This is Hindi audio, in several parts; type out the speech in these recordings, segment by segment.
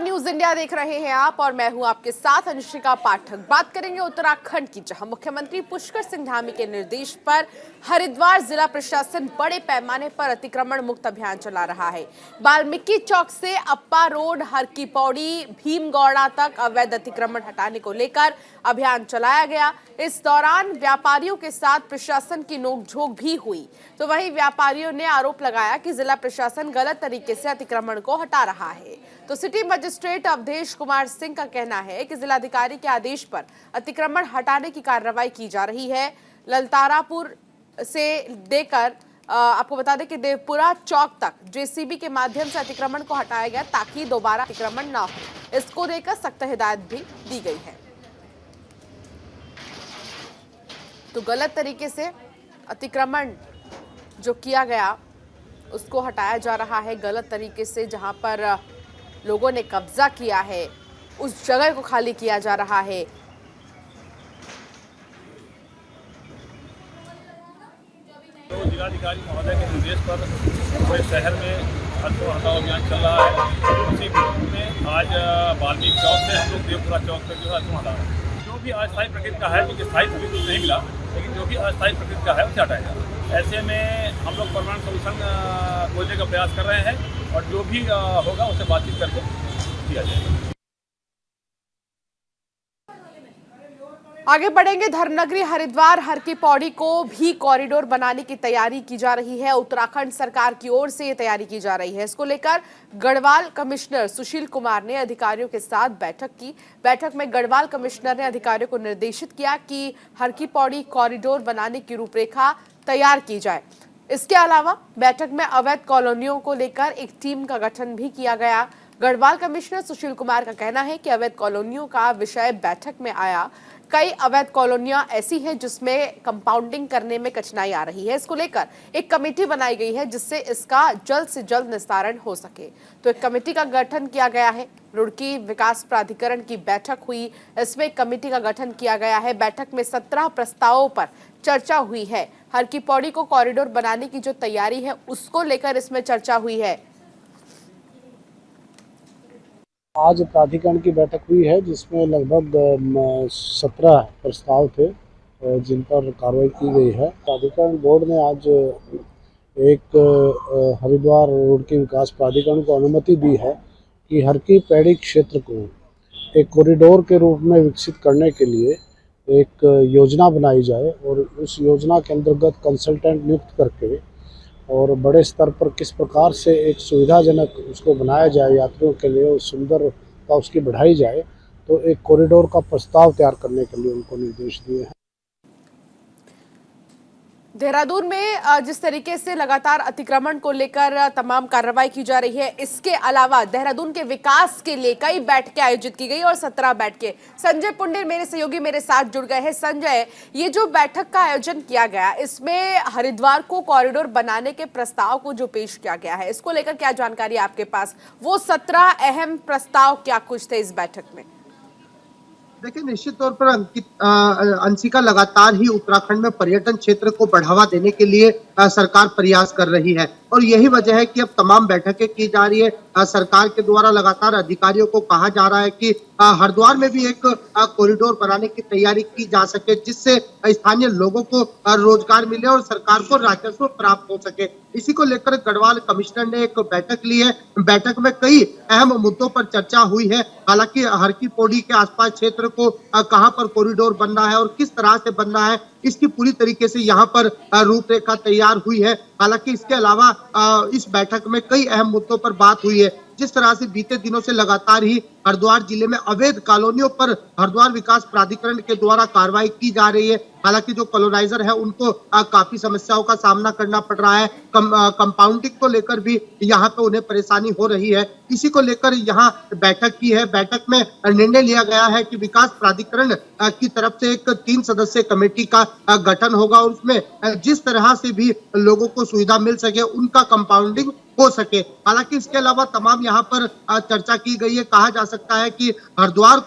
नमस्कार, न्यूज इंडिया देख रहे हैं आप और मैं हूं आपके साथ अनुष्का पाठक। बात करेंगे उत्तराखंड की, जहां मुख्यमंत्री पुष्कर सिंह धामी के निर्देश पर हरिद्वार जिला प्रशासन बड़े पैमाने पर अतिक्रमण मुक्त अभियान चला रहा है। वाल्मीकि चौक से अप्पा रोड, हर की पौड़ी, भीमगौड़ा तक अवैध अतिक्रमण हटाने को लेकर अभियान चलाया गया। इस दौरान व्यापारियों के साथ प्रशासन की नोकझोंक भी हुई। तो वहीं व्यापारियों ने आरोप लगाया कि जिला प्रशासन गलत तरीके से अतिक्रमण को हटा रहा है। तो सिटी मजिस्ट्रेट अवधेश कुमार सिंह का कहना है कि जिलाधिकारी के आदेश पर अतिक्रमण हटाने की कार्रवाई की जा रही है। ललतारापुर से देकर आपको बता दें कि देवपुरा चौक तक जेसीबी के माध्यम से अतिक्रमण को हटाया गया ताकि दोबारा अतिक्रमण न हो। इसको लेकर सख्त हिदायत भी दी गई है। तो गलत तरीके से अतिक्रमण जो किया गया उसको हटाया जा रहा है। गलत तरीके से जहां पर लोगों ने कब्जा किया है उस जगह को खाली किया जा रहा है। तो जिलाधिकारी महोदय के निर्देश पर पूरे शहर में अतिक्रमण हटाओ अभियान चल रहा है। उसी में आज वाल्मीकि चौक से हम लोग देवपुरा चौक तक जो है अतिक्रमण हटा रहे हैं। जो भी अस्थायी प्रकृति का है, क्योंकि स्थायी अभी कुछ नहीं मिला, लेकिन जो भी अस्थायी प्रकृति का है उसे हटाया जाए। ऐसे में हम लोग परमानेंट सोल्यूशन खोजने का प्रयास कर रहे हैं और जो भी होगा उससे बातचीत करके किया जाएगा। आगे बढ़ेंगे। धर्मनगरी हरिद्वार हर की पौड़ी को भी कॉरिडोर बनाने की तैयारी की जा रही है। उत्तराखंड सरकार की ओर से ये तैयारी की जा रही है। इसको लेकर गढ़वाल कमिश्नर सुशील कुमार ने अधिकारियों के साथ बैठक की। बैठक में गढ़वाल कमिश्नर ने अधिकारियों को निर्देशित किया कि हर की पौड़ी कॉरिडोर बनाने की रूपरेखा तैयार की जाए। इसके अलावा बैठक में अवैध कॉलोनियों को लेकर एक टीम का गठन भी किया गया। गढ़वाल कमिश्नर सुशील कुमार का कहना है कि अवैध कॉलोनियों का विषय बैठक में आया। कई अवैध कॉलोनियां ऐसी हैं जिसमें कंपाउंडिंग करने में कठिनाई आ रही है। इसको लेकर एक कमेटी बनाई गई है जिससे इसका जल्द से जल्द निस्तारण हो सके। तो एक कमेटी का गठन किया गया है। रुड़की विकास प्राधिकरण की बैठक हुई, इसमें एक कमेटी का गठन किया गया है। बैठक में 17 प्रस्तावों पर चर्चा हुई है। हर की पौड़ी को कॉरिडोर बनाने की जो तैयारी है उसको लेकर इसमें चर्चा हुई है। आज प्राधिकरण की बैठक हुई है जिसमें लगभग 17 प्रस्ताव थे जिन पर कार्रवाई की गई है। प्राधिकरण बोर्ड ने आज एक हरिद्वार रोड के विकास प्राधिकरण को अनुमति दी है कि हर की पौड़ी क्षेत्र को एक कॉरिडोर के रूप में विकसित करने के लिए एक योजना बनाई जाए और उस योजना के अंतर्गत कंसल्टेंट नियुक्त करके और बड़े स्तर पर किस प्रकार से एक सुविधाजनक उसको बनाया जाए, यात्रियों के लिए सुंदरता उसकी बढ़ाई जाए, तो एक कॉरिडोर का प्रस्ताव तैयार करने के लिए उनको निर्देश दिए हैं। देहरादून में जिस तरीके से लगातार अतिक्रमण को लेकर तमाम कार्रवाई की जा रही है, इसके अलावा देहरादून के विकास के लिए कई बैठकें आयोजित की गई और 17 बैठकें। संजय पुंडेर मेरे सहयोगी मेरे साथ जुड़ गए हैं। संजय, ये जो बैठक का आयोजन किया गया, इसमें हरिद्वार को कॉरिडोर बनाने के प्रस्ताव को जो पेश किया गया है, इसको लेकर क्या जानकारी आपके पास? वो 17 अहम प्रस्ताव क्या कुछ थे इस बैठक में? देखिए, निश्चित तौर पर अंशिका लगातार ही उत्तराखंड में पर्यटन क्षेत्र को बढ़ावा देने के लिए सरकार प्रयास कर रही है और यही वजह है कि अब तमाम बैठकें की जा रही है। सरकार के द्वारा लगातार अधिकारियों को कहा जा रहा है कि हरिद्वार में भी एक कॉरिडोर बनाने की तैयारी की जा सके जिससे स्थानीय लोगों को रोजगार मिले और सरकार को राजस्व प्राप्त हो सके। इसी को लेकर गढ़वाल कमिश्नर ने एक बैठक ली है। बैठक में कई अहम मुद्दों पर चर्चा हुई है। हालांकि हर की पौड़ी के आसपास क्षेत्र को कहां पर कॉरिडोर बनना है और किस तरह से बनना है, इसकी पूरी तरीके से यहाँ पर रूपरेखा तैयार हुई है। हालांकि इसके अलावा इस बैठक में कई अहम मुद्दों पर बात हुई है। जिस तरह से बीते दिनों से लगातार ही हरिद्वार जिले में अवैध कॉलोनियों पर हरिद्वार विकास प्राधिकरण के द्वारा कार्रवाई की जा रही है। हालांकि जो कॉलोनाइजर है उनको काफी समस्याओं का सामना करना पड़ रहा है। कंपाउंडिंग को लेकर भी यहाँ पे उन्हें परेशानी हो रही है। इसी को लेकर यहाँ बैठक की है। बैठक में निर्णय लिया गया है कि विकास प्राधिकरण की तरफ से एक 3 सदस्यीय कमेटी का गठन होगा और उसमें जिस तरह से भी लोगों को सुविधा मिल सके उनका कंपाउंडिंग हो सके। हालांकि इसके अलावा तमाम यहाँ पर चर्चा की गई है। कहा जा सकता है कि हरिद्वार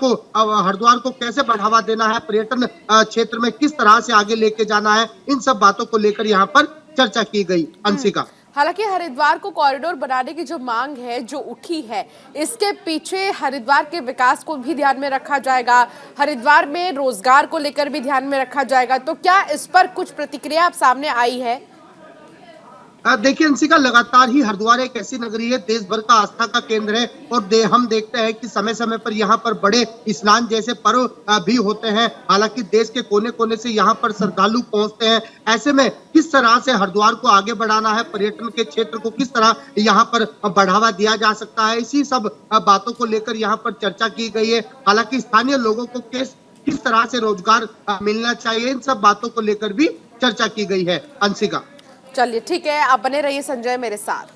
को कैसे बढ़ावा देना है, पर्यटन क्षेत्र में किस तरह से आगे लेके जाना है, इन सब बातों को लेकर यहाँ पर चर्चा की गई। अंशिका। हालांकि हरिद्वार को कॉरिडोर बनाने की जो मांग है, जो उठी है, इसके पीछे हरिद्वार के विकास को भी ध्यान में रखा जाएगा, हरिद्वार में रोजगार को लेकर भी ध्यान में रखा जाएगा। तो क्या इस पर कुछ प्रतिक्रिया आप सामने आई है? देखिए अंशिका, लगातार ही हरिद्वार एक ऐसी नगरी है, देश भर का आस्था का केंद्र है और हम देखते हैं कि समय समय पर यहाँ पर बड़े स्नान जैसे पर्व भी होते हैं। हालांकि देश के कोने कोने से यहाँ पर श्रद्धालु पहुंचते हैं। ऐसे में किस तरह से हरिद्वार को आगे बढ़ाना है, पर्यटन के क्षेत्र को किस तरह यहाँ पर बढ़ावा दिया जा सकता है, इसी सब बातों को लेकर यहाँ पर चर्चा की गई है। हालांकि स्थानीय लोगों को किस तरह से रोजगार मिलना चाहिए, इन सब बातों को लेकर भी चर्चा की गई है। अंशिका, चलिए ठीक है, आप बने रहिए संजय मेरे साथ।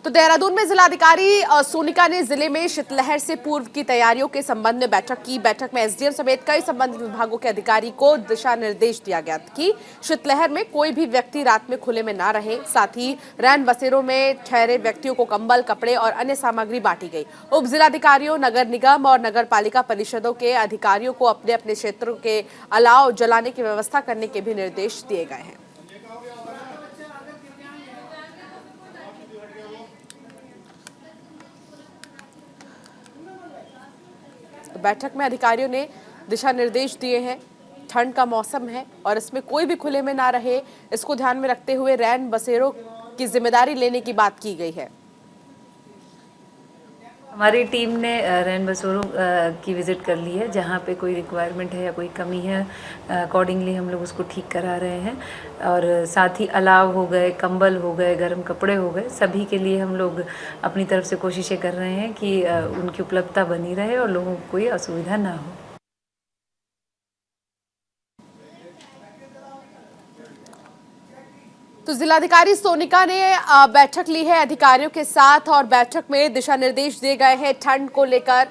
तो देहरादून में जिलाधिकारी सोनिका ने जिले में शीतलहर से पूर्व की तैयारियों के संबंध में बैठक की। बैठक में एसडीएम समेत कई संबंधित विभागों के अधिकारी को दिशा निर्देश दिया गया कि शीतलहर में कोई भी व्यक्ति रात में खुले में ना रहे। साथ ही रैन बसेरों में ठहरे व्यक्तियों को कंबल, कपड़े और अन्य सामग्री बांटी गई। उप जिलाधिकारियों, नगर निगम और नगर पालिका परिषदों के अधिकारियों को अपने अपने क्षेत्रों के अलाव जलाने की व्यवस्था करने के भी निर्देश दिए गए हैं। बैठक में अधिकारियों ने दिशा निर्देश दिए हैं। ठंड का मौसम है और इसमें कोई भी खुले में ना रहे, इसको ध्यान में रखते हुए रैन बसेरों की जिम्मेदारी लेने की बात की गई है। हमारी टीम ने रैन बसेरों की विज़िट कर ली है। जहाँ पे कोई रिक्वायरमेंट है या कोई कमी है, अकॉर्डिंगली हम लोग उसको ठीक करा रहे हैं। और साथ ही अलाव हो गए, कंबल हो गए, गर्म कपड़े हो गए, सभी के लिए हम लोग अपनी तरफ से कोशिशें कर रहे हैं कि उनकी उपलब्धता बनी रहे और लोगों को कोई असुविधा ना हो। तो जिलाधिकारी सोनिका ने बैठक ली है अधिकारियों के साथ और बैठक में दिशा निर्देश दिए गए हैं ठंड को लेकर।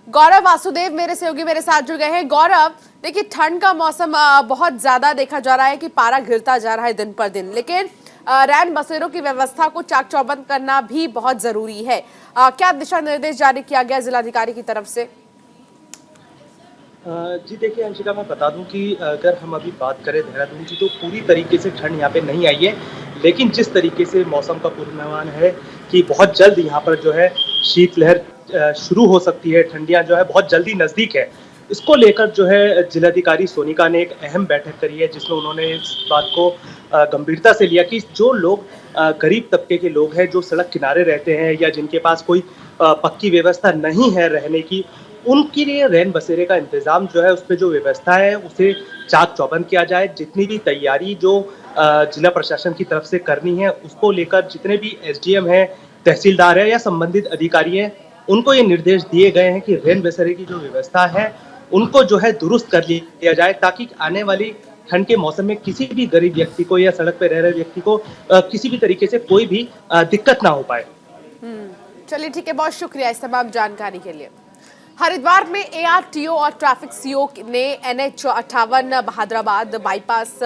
गौरव वासुदेव मेरे सहयोगी मेरे साथ जुड़ गए हैं। गौरव, देखिए ठंड का मौसम बहुत ज्यादा देखा जा रहा है कि पारा गिरता जा रहा है दिन पर दिन, लेकिन रैन बसेरों की व्यवस्था को चाक चौबंद करना भी बहुत जरूरी है। क्या दिशा निर्देश जारी किया गया जिलाधिकारी की तरफ से? जी देखिए अंशिका, मैं बता दूं कि अगर हम अभी बात करें देहरादून की तो पूरी तरीके से ठंड यहाँ पे नहीं आई है, लेकिन जिस तरीके से मौसम का पूर्वानुमान है कि बहुत जल्द यहाँ पर जो है शीतलहर शुरू हो सकती है, ठंडियाँ जो है बहुत जल्दी नज़दीक है, इसको लेकर जो है जिलाधिकारी सोनिका ने एक अहम बैठक करी है, जिसमें उन्होंने इस बात को गंभीरता से लिया कि जो लोग गरीब तबके के लोग हैं, जो सड़क किनारे रहते हैं या जिनके पास कोई पक्की व्यवस्था नहीं है रहने की, उनके लिए रैन बसेरे का इंतज़ाम जो है, उस पर जो व्यवस्था है उसे चाक चौबंद किया जाए। जितनी भी तैयारी जो जिला प्रशासन की तरफ से करनी है, उसको लेकर जितने भी एसडीएम हैं, तहसीलदार है या संबंधित अधिकारी हैं, उनको ये निर्देश दिए गए हैं कि रैन बसेरे की जो व्यवस्था है उनको जो है दुरुस्त कर लिया जाए, ताकि आने वाली ठंड के मौसम में किसी भी गरीब व्यक्ति को या सड़क पर रह रहे व्यक्ति को किसी भी तरीके से कोई भी दिक्कत ना हो पाए। चलिए ठीक है, बहुत शुक्रिया इस तमाम जानकारी के लिए। हरिद्वार में एआरटीओ और ट्रैफिक सीओ ने NH58 Bahadurabad bypass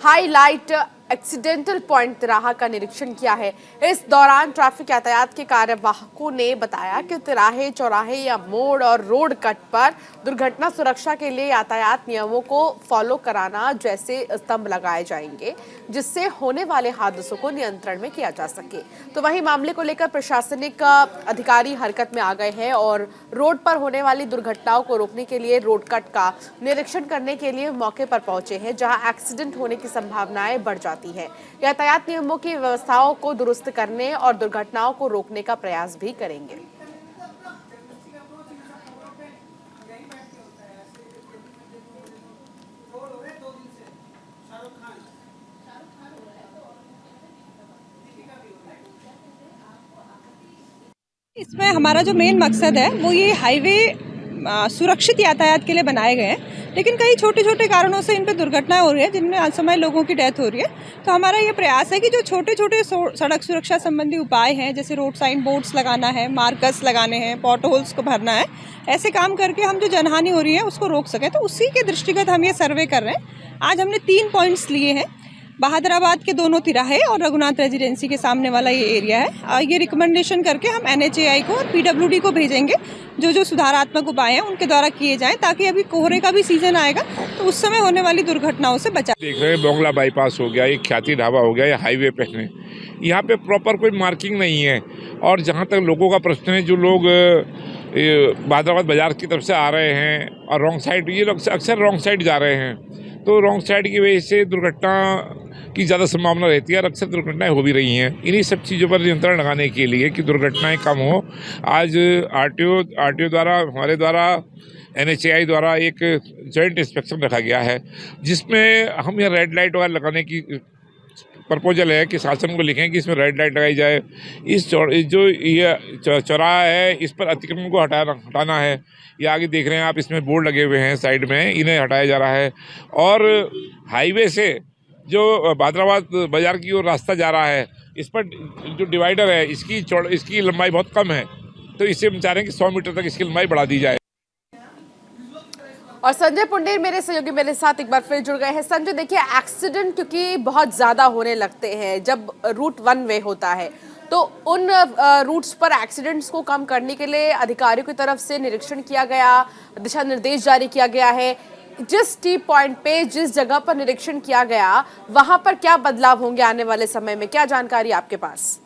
highlight accidental point तिराहा का निरीक्षण किया है। इस दौरान ट्रैफिक यातायात के कार्यवाहकों ने बताया कि तिराहे, चौराहे या मोड़ और रोड कट पर दुर्घटना सुरक्षा के लिए यातायात नियमों को फॉलो कराना जैसे स्तंभ लगाए जाएंगे, जिससे होने वाले हादसों को नियंत्रण में किया जा सके। तो वहीं मामले को लेकर प्रशासनिक अधिकारी हरकत में आ गए हैं और रोड पर होने वाली दुर्घटनाओं को रोकने के लिए रोड कट का निरीक्षण करने के लिए मौके पर पहुंचे हैं, जहां एक्सीडेंट होने की संभावनाएं बढ़ जाती है। यातायात नियमों की व्यवस्थाओं को दुरुस्त करने और दुर्घटनाओं को रोकने का प्रयास भी करेंगे। इसमें हमारा जो मेन मकसद है वो ये हाईवे सुरक्षित यातायात के लिए बनाए गए हैं, लेकिन कई छोटे छोटे कारणों से इन पे दुर्घटनाएं हो रही है, जिनमें असमय लोगों की डेथ हो रही है। तो हमारा ये प्रयास है कि जो छोटे छोटे सड़क सुरक्षा संबंधी उपाय हैं, जैसे रोड साइन बोर्ड्स लगाना है, मार्कर्स लगाने हैं, पॉट होल्स को भरना है, ऐसे काम करके हम जो जनहानि हो रही है उसको रोक सकें। तो उसी के दृष्टिगत हम ये सर्वे कर रहे हैं। आज हमने 3 पॉइंट्स लिए हैं। बहादुराबाद के दोनों तिराहे और रघुनाथ रेजिडेंसी के सामने वाला ये एरिया है। ये रिकमेंडेशन करके हम NHAI को और PWD को भेजेंगे, जो सुधारात्मक उपाय हैं उनके द्वारा किए जाएं, ताकि अभी कोहरे का भी सीजन आएगा तो उस समय होने वाली दुर्घटनाओं से बचा। देख रहे हैं बोंगला बाईपास हो गया, एक ख्याति ढाबा हो गया, ये हाईवे पे है, यहाँ पे प्रॉपर कोई मार्किंग नहीं है। और जहाँ तक लोगों का प्रश्न है, जो लोग बहादुराबाद बाजार की तरफ से आ रहे हैं और रॉन्ग साइड, ये लोग अक्सर रॉन्ग साइड जा रहे हैं, तो रॉन्ग साइड की वजह से दुर्घटना की ज़्यादा संभावना रहती है और अक्सर दुर्घटनाएं हो भी रही हैं। इन्हीं सब चीज़ों पर नियंत्रण लगाने के लिए कि दुर्घटनाएं कम हो, आज आरटीओ द्वारा, हमारे द्वारा, NHAI द्वारा एक जॉइंट इंस्पेक्शन रखा गया है, जिसमें हम यहाँ रेड लाइट वगैरह लगाने की प्रपोजल है कि शासन को लिखें कि इसमें रेड लाइट लगाई जाए। इस जो ये चौराहा है, इस पर अतिक्रमण को हटाना है। ये आगे देख रहे हैं आप, इसमें बोर्ड लगे हुए हैं साइड में, इन्हें हटाया जा रहा है। और हाईवे से जो बहादुराबाद बाजार की ओर रास्ता जा रहा है, इस पर जो डिवाइडर है, इसकी लंबाई बहुत कम है, तो इससे हम चाह रहे हैं कि 100 मीटर तक इसकी लंबाई बढ़ा दी जाए। और संजय पुंडेर मेरे सहयोगी मेरे साथ एक बार फिर जुड़ गए हैं। संजय, देखिए, एक्सीडेंट क्योंकि बहुत ज्यादा होने लगते हैं जब रूट 1 वे होता है, तो उन रूट्स पर एक्सीडेंट्स को कम करने के लिए अधिकारियों की तरफ से निरीक्षण किया गया, दिशा निर्देश जारी किया गया है। जिस टी पॉइंट पे, जिस जगह पर निरीक्षण किया गया, वहां पर क्या बदलाव होंगे आने वाले समय में, क्या जानकारी आपके पास?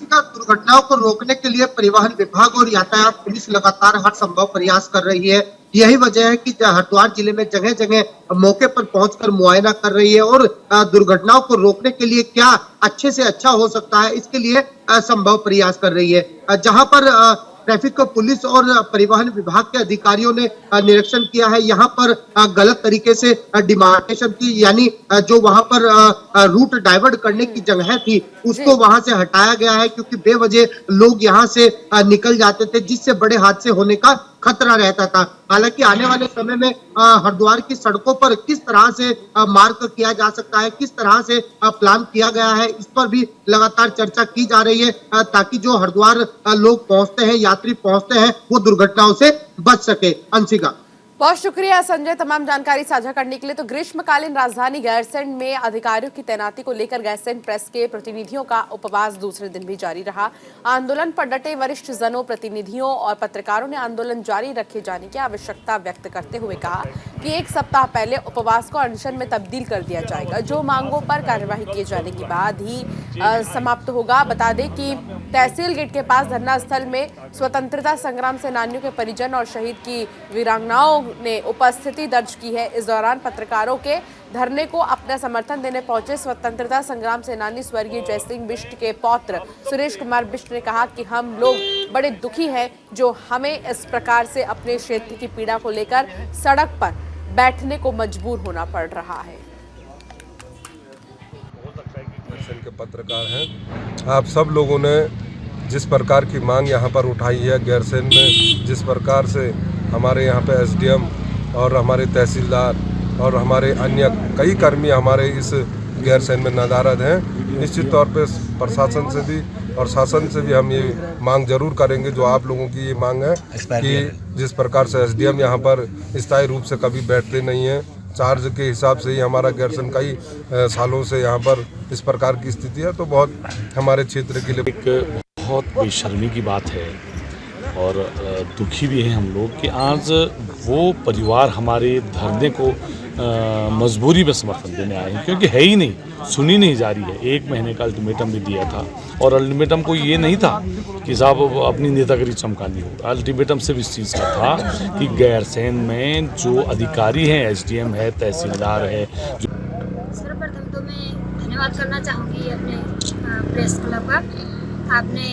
दुर्घटनाओं को रोकने के लिए परिवहन विभाग और यातायात पुलिस लगातार हर संभव प्रयास कर रही है। यही वजह है कि हरिद्वार जिले में जगह जगह मौके पर पहुंचकर मुआयना कर रही है और दुर्घटनाओं को रोकने के लिए क्या अच्छे से अच्छा हो सकता है, इसके लिए संभव प्रयास कर रही है। जहां पर ट्रैफिक पुलिस और परिवहन विभाग के अधिकारियों ने निरीक्षण किया है, यहाँ पर गलत तरीके से डिमार्केशन की, यानी जो वहां पर रूट डाइवर्ट करने की जगह थी, उसको वहां से हटाया गया है, क्योंकि बेवजह लोग यहाँ से निकल जाते थे, जिससे बड़े हादसे होने का खतरा रहता था। हालांकि आने वाले समय में हरिद्वार की सड़कों पर किस तरह से मार्क किया जा सकता है, किस तरह से प्लान किया गया है, इस पर भी लगातार चर्चा की जा रही है, ताकि जो हरिद्वार लोग पहुंचते हैं, यात्री पहुंचते हैं, वो दुर्घटनाओं से बच सके। अंशिका, बहुत शुक्रिया संजय तमाम जानकारी साझा करने के लिए। तो ग्रीष्मकालीन राजधानी गैरसैंण में अधिकारियों की तैनाती को लेकर गैरसैंण प्रेस के प्रतिनिधियों का उपवास दूसरे दिन भी जारी रहा। आंदोलन पर डटे वरिष्ठ जनों, प्रतिनिधियों और पत्रकारों ने आंदोलन जारी रखे जाने की आवश्यकता व्यक्त करते हुए कहा कि 1 सप्ताह पहले उपवास को अनशन में तब्दील कर दिया जाएगा, जो मांगों पर कार्यवाही किए जाने के बाद ही समाप्त होगा। बता दें कि तहसील गेट के पास धरना स्थल में स्वतंत्रता संग्राम सेनानियों के परिजन और शहीद की वीरांगनाओं ने उपस्थिति दर्ज की है। इस दौरान पत्रकारों के धरने को अपना समर्थन देने पहुंचे स्वतंत्रता संग्राम सेनानी स्वर्गीय जयसिंह बिष्ट के पौत्र सुरेश कुमार बिष्ट ने कहा कि हम लोग बड़े दुखी हैं जो हमें इस प्रकार से अपने क्षेत्र की पीड़ा को लेकर सड़क पर बैठने को मजबूर होना पड़ रहा है। के पत्रकार हैं, आप सब लोगों ने जिस प्रकार की मांग यहाँ पर उठाई है, गैरसैंण में जिस प्रकार से हमारे यहाँ पे SDM और हमारे तहसीलदार और हमारे अन्य कई कर्मी हमारे इस गैरसैंण में नदारद हैं, निश्चित तौर पे प्रशासन से भी और शासन से भी हम ये मांग जरूर करेंगे, जो आप लोगों की ये मांग है कि जिस प्रकार से SDM यहाँ पर स्थायी रूप से कभी बैठते नहीं हैं, चार्ज के हिसाब से ही हमारा गैरसैंण कई सालों से यहाँ पर इस प्रकार की स्थिति है, तो बहुत हमारे क्षेत्र के लिए एक बहुत बेशर्मी की बात है और दुखी भी हैं हम लोग कि आज वो परिवार हमारे धरने को मजबूरी में समर्थन देने आए हैं, क्योंकि है ही नहीं, सुनी नहीं जा रही है। 1 महीने का अल्टीमेटम भी दिया था और अल्टीमेटम को ये नहीं था कि साहब अपनी नेतागिरी चमकानी हो, अल्टीमेटम सिर्फ इस चीज़ का था कि गैरसैंण में जो अधिकारी हैं, SDM है, तहसीलदार है। सर्वप्रथम तो मैं धन्यवाद करना चाहूँगी अपने प्रेस क्लब का। आपने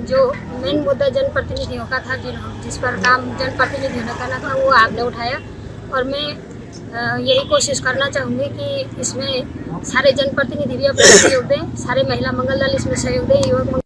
जो मेन मुद्दा जनप्रतिनिधियों का था, जिस पर काम जनप्रतिनिधियों ने करना था, वो आपने उठाया और मैं यही कोशिश करना चाहूँगी कि इसमें सारे जनप्रतिनिधि भी अपना सहयोग दें, सारे महिला मंगल दल इसमें सहयोग दें, युवक।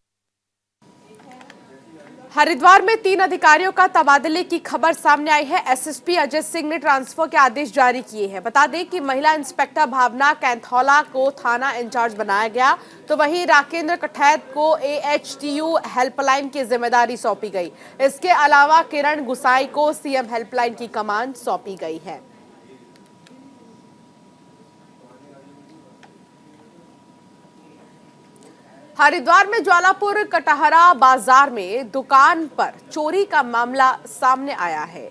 हरिद्वार में 3 अधिकारियों का तबादले की खबर सामने आई है। SSP अजय सिंह ने ट्रांसफर के आदेश जारी किए हैं। बता दें कि महिला इंस्पेक्टर भावना कैंथौला को थाना इंचार्ज बनाया गया, तो वहीं राकेंद्र कठैत को AHTU हेल्पलाइन की जिम्मेदारी सौंपी गई। इसके अलावा किरण गुसाई को CM हेल्पलाइन की कमान सौंपी गई है। हरिद्वार में ज्वालापुर कटहरा बाजार में दुकान पर चोरी का मामला सामने आया है।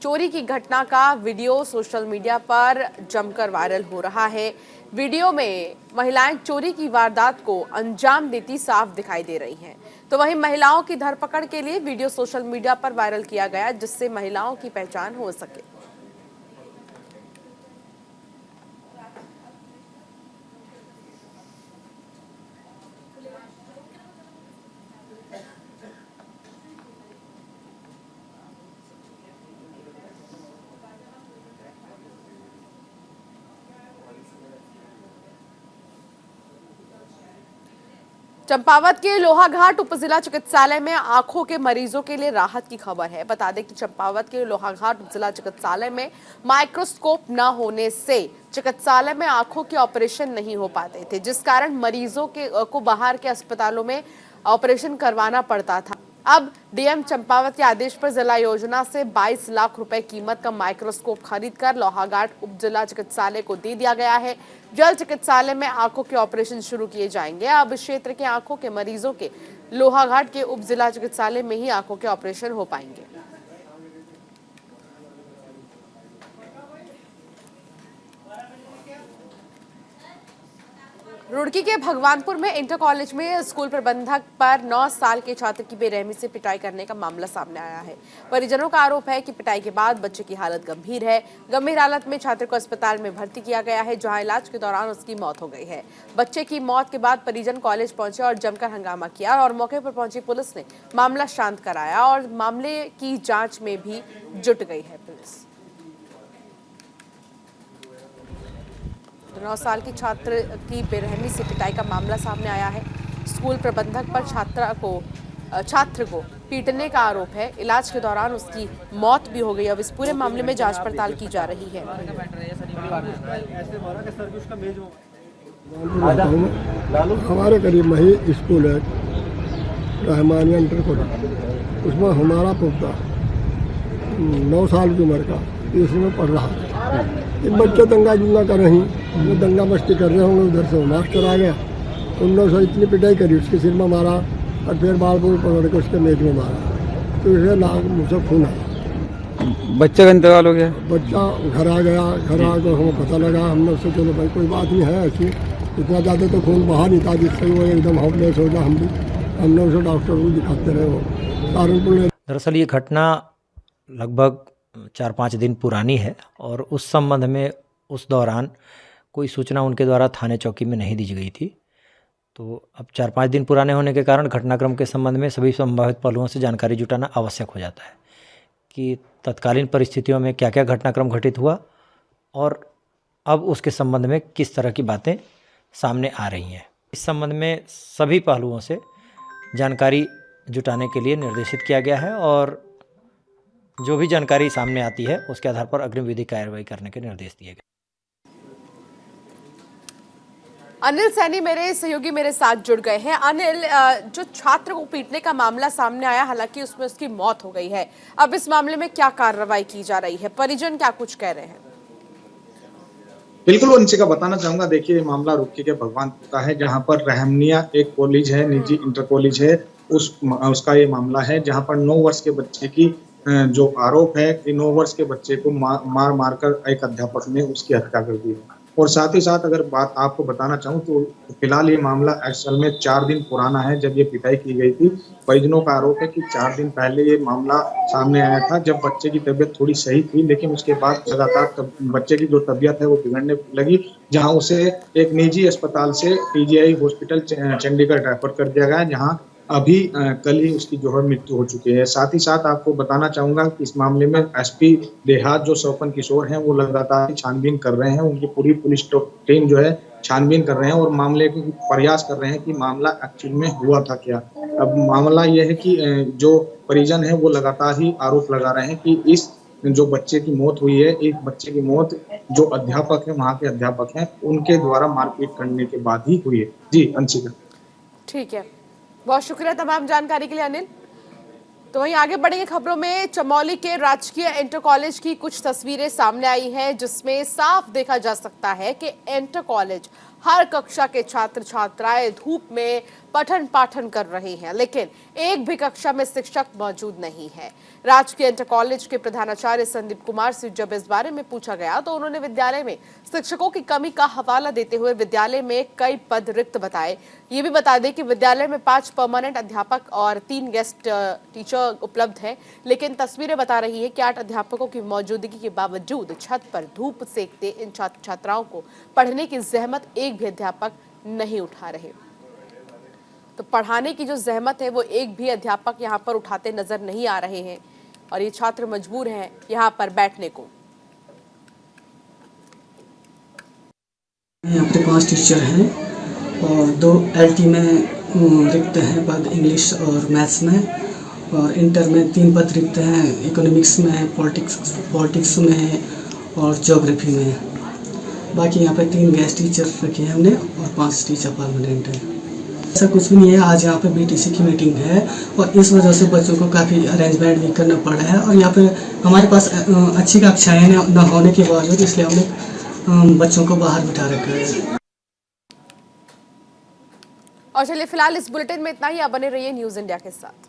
चोरी की घटना का वीडियो सोशल मीडिया पर जमकर वायरल हो रहा है। वीडियो में महिलाएं चोरी की वारदात को अंजाम देती साफ दिखाई दे रही हैं। तो वहीं महिलाओं की धरपकड़ के लिए वीडियो सोशल मीडिया पर वायरल किया गया, जिससे महिलाओं की पहचान हो सके। चंपावत के लोहाघाट उप जिला चिकित्सालय में आंखों के मरीजों के लिए राहत की खबर है। बता दें कि चंपावत के लोहाघाट उप जिला चिकित्सालय में माइक्रोस्कोप न होने से चिकित्सालय में आंखों के ऑपरेशन नहीं हो पाते थे, जिस कारण मरीजों को बाहर के अस्पतालों में ऑपरेशन करवाना पड़ता था। अब डीएम चंपावत के आदेश पर जिला योजना से 22 लाख रुपए कीमत का माइक्रोस्कोप खरीदकर लोहाघाट उप जिला चिकित्सालय को दे दिया गया है। जल्द चिकित्सालय में आंखों के ऑपरेशन शुरू किए जाएंगे। अब इस क्षेत्र के आंखों के मरीजों के लोहाघाट के उप जिला चिकित्सालय में ही आंखों के ऑपरेशन हो पाएंगे। रुड़की के भगवानपुर में इंटर कॉलेज में स्कूल प्रबंधक पर 9 साल के छात्र की बेरहमी से पिटाई करने का मामला सामने आया है। परिजनों का आरोप है कि पिटाई के बाद बच्चे की हालत गंभीर है। गंभीर हालत में छात्र को अस्पताल में भर्ती किया गया है, जहां इलाज के दौरान उसकी मौत हो गई है। बच्चे की मौत के बाद परिजन कॉलेज पहुंचे और जमकर हंगामा किया और मौके पर पहुंची पुलिस ने मामला शांत कराया और मामले की जाँच में भी जुट गई है पुलिस। 9 साल की छात्र की बेरहमी से पिटाई का मामला सामने आया है। स्कूल प्रबंधक पर छात्र को पीटने का आरोप है। इलाज के दौरान उसकी मौत भी हो गई। अब इस पूरे मामले में जांच पड़ताल की जा रही है। हमारे करीब में ही स्कूल है रहमानिया इंटर कॉलेज, उसमें हमारा पोता 9 साल की उम्र का तीसरे में पढ़ रहा है। एक बच्चे दंगा जुंगा कर रही, वो दंगा मस्ती कर रहे होंगे, उधर से मास्टर आ गया, उन से इतनी पिटाई करी, उसके सिर में मारा और फिर बाल को पकड़ के उसके मेज में मारा, तो इसे नाक मुँह से खून आया। बच्चे का इंतकाल हो गया। बच्चा घर आ गया, घर आकर हमें पता लगा, हमने उससे चलो भाई कोई बात नहीं है ऐसी, इतना ज़्यादा तो खून बहा नहीं था जिससे वो एकदम होपलेस हो गया। हमने उसे डॉक्टर को दिखाते रहे। वो सहारनपुर। दरअसल ये घटना लगभग 4-5 दिन पुरानी है और उस संबंध में उस दौरान कोई सूचना उनके द्वारा थाने चौकी में नहीं दी गई थी। तो अब 4-5 दिन पुराने होने के कारण घटनाक्रम के संबंध में सभी संभावित पहलुओं से जानकारी जुटाना आवश्यक हो जाता है कि तत्कालीन परिस्थितियों में क्या क्या घटनाक्रम घटित हुआ और अब उसके संबंध में किस तरह की बातें सामने आ रही हैं। इस संबंध में सभी पहलुओं से जानकारी जुटाने के लिए निर्देशित किया गया है और जो भी जानकारी सामने आती है उसके आधार पर अग्रिम विधिक कार्रवाई करने के निर्देश दिए गए। अनिल सैनी मेरे सहयोगी मेरे साथ जुड़ गए हैं। अनिल, जो छात्र को पीटने का मामला सामने आया, हालांकि उसमें उसकी मौत हो गई है, अब इस मामले में क्या कार्रवाई की जा रही है, परिजन क्या कुछ कह रहे हैं? बिल्कुल वंशिका बताना चाहूंगा। देखिए, मामला रुड़की के भगवानपुर का है, जहां पर रहमनिया एक कॉलेज है, निजी इंटर कॉलेज है, उसका ये मामला है, जहां पर 9 वर्ष के बच्चे की जो आरोप है कि 9 वर्ष के बच्चे को मार कर एक अध्यापक ने उसकी हत्या कर दी। और साथ ही साथ अगर बात आपको बताना चाहूँ तो फिलहाल ये मामला असल में 4 दिन पुराना है, जब ये पिटाई की गई थी। परिजनों का आरोप है कि 4 दिन पहले ये मामला सामने आया था, जब बच्चे की तबीयत थोड़ी सही थी, लेकिन उसके बाद लगातार बच्चे की जो तबीयत है वो बिगड़ने लगी, जहां उसे एक निजी अस्पताल से पीजीआई हॉस्पिटल चंडीगढ़ रेफर कर दिया गया, जहां अभी कल ही उसकी जो है मृत्यु हो चुकी है। साथ ही साथ आपको बताना चाहूंगा कि इस मामले में एसपी देहात जो स्वपन किशोर हैं वो लगातार छानबीन कर रहे हैं। उनकी पूरी पुलिस टीम जो है छानबीन कर रहे हैं और मामले के प्रयास कर रहे हैं कि मामला एक्चुअल में हुआ था क्या। अब मामला यह है कि जो परिजन है वो लगातार ही आरोप लगा रहे हैं कि इस जो बच्चे की मौत हुई है, एक बच्चे की मौत जो अध्यापक है, वहाँ के अध्यापक हैं, उनके द्वारा मारपीट करने के बाद ही हुई है। जी अंशिका। ठीक है, बहुत शुक्रिया तमाम जानकारी के लिए अनिल। तो वहीं आगे बढ़ेंगे खबरों में। चमोली के राजकीय इंटर कॉलेज की कुछ तस्वीरें सामने आई हैं, जिसमें साफ देखा जा सकता है कि इंटर कॉलेज हर कक्षा के छात्र छात्राएं धूप में पठन पाठन कर रहे हैं, लेकिन एक भी कक्षा में शिक्षक मौजूद नहीं है। राजकीय इंटर कॉलेज के प्रधानाचार्य संदीप कुमार से जब इस बारे में पूछा गया तो उन्होंने विद्यालय में शिक्षकों की कमी का हवाला देते हुए विद्यालय में कई पद रिक्त बताए। ये भी बता दें कि विद्यालय में 5 परमानेंट अध्यापक और 3 गेस्ट टीचर उपलब्ध हैं, लेकिन तस्वीरें बता रही है कि 8 अध्यापकों की मौजूदगी के बावजूद छत पर धूप सेकते इन छात्र छात्राओं को पढ़ने की जहमत एक भी अध्यापक नहीं उठा रहे। तो पढ़ाने की जो जहमत है वो एक भी अध्यापक यहाँ पर उठाते नजर नहीं आ रहे हैं और ये छात्र मजबूर हैं यहाँ पर बैठने को। यहाँ पे 5 टीचर हैं और 2 LT में रिक्त हैं पद, इंग्लिश और मैथ्स में, और इंटर में 3 पद रिक्त हैं, इकोनॉमिक्स में, पॉलिटिक्स में और ज्योग्राफी में। बाकी यहाँ पे 3 गेस्ट टीचर रखे हैं हमने और 5 टीचर परमानेंट हैं। ऐसा कुछ भी नहीं है, आज यहाँ पे BTC की मीटिंग है और इस वजह से बच्चों को काफ़ी अरेंजमेंट भी करना पड़ा है और यहाँ पे हमारे पास अच्छी कक्षाएँ न होने के बावजूद इसलिए हमने बच्चों को बाहर बिठा रखा है। और चलिए फिलहाल इस बुलेटिन में इतना ही। आप बने रहिए न्यूज़ इंडिया के साथ।